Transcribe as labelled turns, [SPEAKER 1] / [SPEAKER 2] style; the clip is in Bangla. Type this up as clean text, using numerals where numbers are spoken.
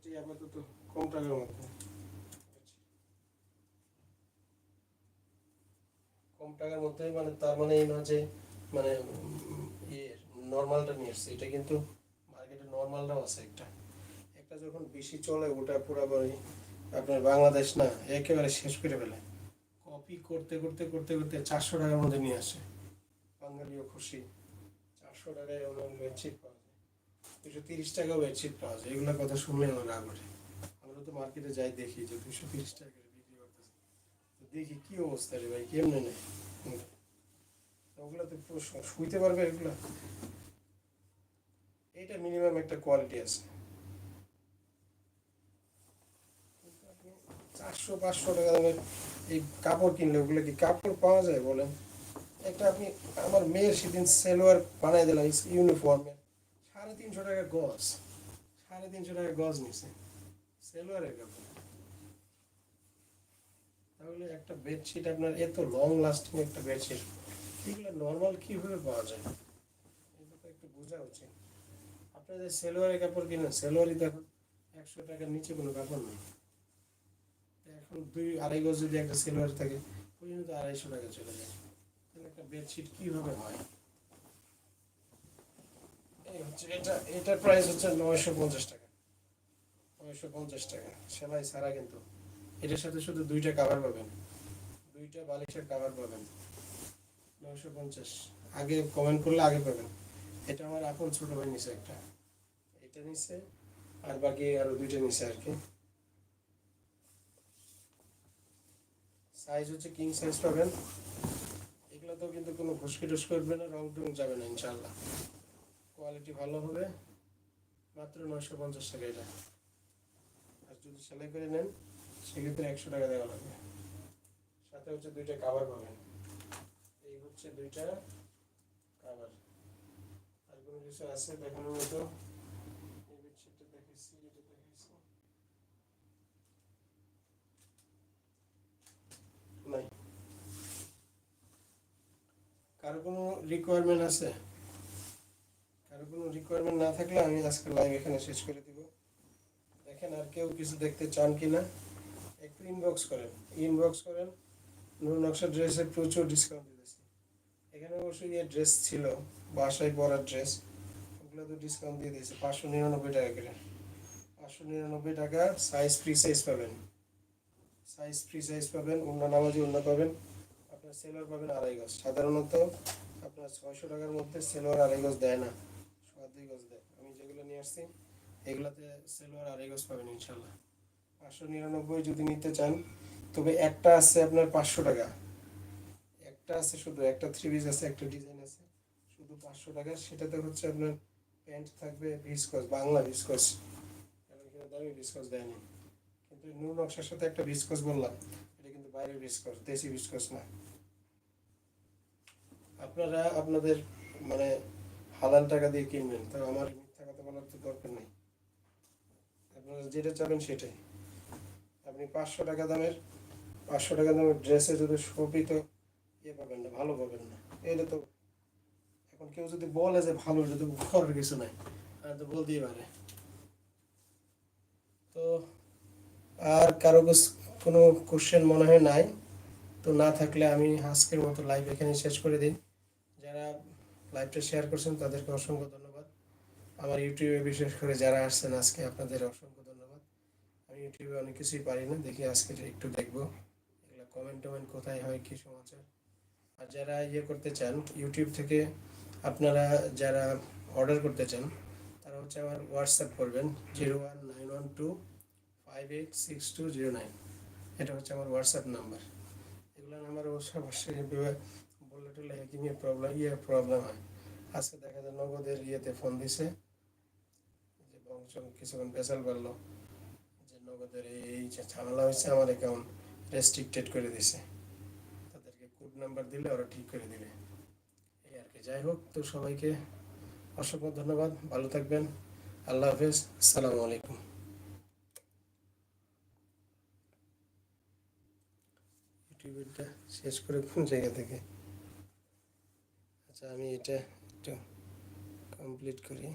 [SPEAKER 1] এটি আপাতত কম টাকার মধ্যে, কম টাকার মধ্যে মানে তার মানে এই না যে মানে ইয়ে নর্মালটা নিয়ে এসছে, এটা কিন্তু মার্কেটে নর্মালটাও আছে একটা, একটা যখন বেশি চলে ওটা পুরোপুরি আপনার বাংলাদেশ না একেবারে শেষ করে ফেলে, কপি করতে করতে করতে করতে 400 টাকার মধ্যে নিয়ে আসে, বাঙালিও খুশি। 400 টাকায় ওনার বেডশিট পাওয়া যায়, 230 টাকাও বেডশিট পাওয়া যায়, এগুলোর কথা শুনলে আমার রাগ ওঠে। আমরা তো মার্কেটে যাই দেখি যে 230 টাকা করে বিক্রি করতেছে, দেখি কি অবস্থা রে ভাই, কেমনে নেই ওগুলোতে পুরো শুইতে পারবে এগুলো, এইটা মিনিমাম একটা কোয়ালিটি আছে। 400-500 টাকা দামের এই কাপড় কিনলে ওগুলো কি কাপড় পাওয়া যায় বলেন? একটা আপনি আমার মেয়ের সেদিন সেলোয়ার বানাই দিলাম ইউনিফর্মের, 350 টাকা গজ, 350 টাকা গজ নিছে সেলোয়ারের কাপড়। তাহলে একটা বেডশিট আপনার এত লং লাস্টিং একটা বেডশিট, এগুলো নর্মাল কীভাবে পাওয়া যায়? এটা তো একটু বোঝা উচিত। আপনাদের সেলোয়ারের কাপড় কিনেন, সেলোয়ারই তো এখন 100 টাকার নিচে কোনো কাপড় নেই। এখন 2-2.5 গজ যদি একটা সেলোয়ার থাকে ওই জন্য তো 250 টাকা চলে যায়, তাহলে একটা বেডশিট কীভাবে হয়? এই হচ্ছে এটা, এটার প্রাইস হচ্ছে 950 টাকা, 950 টাকা সেলাই ছাড়া কিন্তু। এটার সাথে শুধু 2টা কাভার পাবেন, 2টা বালিশের কাভার পাবেন, 950। আগে কমেন্ট করলে আগে পাবেন। এটা আমার আপন ছোট ভাই নিছে একটা, এটা নিছে আর বাকি আরো 2টা নিছে আর কি। সাইজ হচ্ছে কিং সাইজ পাবেন। এগুলো তো কিন্তু কোনো ঘুষকি টুসকি উঠবে না, রং টং যাবে না ইনশাল্লাহ, কোয়ালিটি ভালো হবে। মাত্র 950 টাকা এটা। আর যদি সেলাই করে নেন সেক্ষেত্রে 100 টাকা দেওয়া লাগবে, সাথে হচ্ছে 2টা কাভার পাবেন। এই হচ্ছে 2টা কাভার। আর কোনো কিছু আছে দেখানোর মতো? এই বেডশিটটা দেখেছি, এটা দেখেছি, নাই। কারো কোনো রিকোয়ারমেন্ট আছে? কারো কোনো রিকোয়ারমেন্ট না থাকলে আমি আজকে লাইভ এখানে শেষ করে দিব। দেখেন আর কেউ কিছু দেখতে চান কি না একটু ইনবক্স করেন, ইনবক্স করেন। নূর নকশা ড্রেসে প্রচুর ডিসকাউন্ট দিতেছি। এখানে অবশ্যই এই ড্রেস ছিল বাসায় পরার ড্রেস, ওগুলো তো ডিসকাউন্ট দিয়ে দিয়েছে 599 টাকা করে। 599 টাকা, সাইজ ফ্রি সাইজ পাবেন, সাইজ ফ্রি সাইজ পাবেন, ওড়না নামাজি ওড়না পাবেন। আপনার সেলোয়ার পাবেন 2.5 গজ, সাধারণত আপনার 600 টাকার মধ্যে সেলোয়ার 2.5 গজ দেয় না, 2.5 গজ দেয়। আমি যেগুলো নিয়ে আসছি এগুলোতে সেলোয়ার 2.5 গজ পাবেন ইনশাল্লাহ। 599 যদি নিতে চান, তবে একটা আছে আপনার 500 টাকা, একটা আছে শুধু একটা থ্রি পিস আছে, একটা ডিজাইন আছে শুধু 500 টাকা, সেটাতে হচ্ছে আপনার প্যান্ট থাকবে ভিসকস, বাংলা ভিসকস, কারণ এখানে দামি ভিসকস দেয়নি। কিন্তু নূর নকশার সাথে একটা ভিসকস বললাম, এটা কিন্তু বাইরের ভিসকস, দেশি ভিসকস না। আপনারা আপনাদের মানে হালাল টাকা দিয়ে কিনবেন, তো আমার মিথ্যা কথা বলার তো দরকার নেই। আপনারা যেটা চাবেন সেটাই। আপনি 500 টাকা দামের ড্রেসে যদি শোভিত ইয়ে পাবেন না, ভালো পাবেন না। এটা তো এখন কেউ যদি বলে যে ভালো, এটা তো করার কিছু নাই, তো বলতেই পারে। তো আর কারো কোনো কোশ্চেন মনে হয় নাই, তো না থাকলে আমি আজকের মতো লাইভ এখানে শেষ করে দিই। যারা লাইভটা শেয়ার করছেন তাদেরকে অসংখ্য ধন্যবাদ। আমার ইউটিউবে বিশেষ করে যারা আসছেন আজকে আপনাদের অসংখ্য ধন্যবাদ। আমি ইউটিউবে অনেক কিছুই পারি না, দেখি আজকে একটু দেখবো এগুলো কমেন্ট টমেন্ট কোথায় হয়, কী সমাচার। আর যারা ইয়ে করতে চান ইউটিউব থেকে, আপনারা যারা অর্ডার করতে চান তারা হচ্ছে আমার হোয়াটসঅ্যাপ করবেন 01912586209, এটা হচ্ছে আমার হোয়াটসঅ্যাপ নাম্বার। এগুলো নাম্বার অবশ্যই বললে টললে হ্যাকিংয়ের প্রবলেম হয়। আজকে দেখা যায় নগদের ইয়েতে ফোন দিছে যে কিছুক্ষণ পেশাল করলো যে নগদের এই যে ঝামেলা হয়েছে, আমার অ্যাকাউন্ট রেস্ট্রিক্টেড করে দিছে, তাদেরকে কোড নাম্বার দিলে ওরা ঠিক করে দিবে এই আর কি। যাই হোক, তো সবাইকে অসংখ্য ধন্যবাদ, ভালো থাকবেন, আল্লাহ হাফেজ, আসসালামু আলাইকুম। ইউটিউবটা শেষ করে কোন জায়গা থেকে? আচ্ছা আমি এটা একটু কমপ্লিট করি।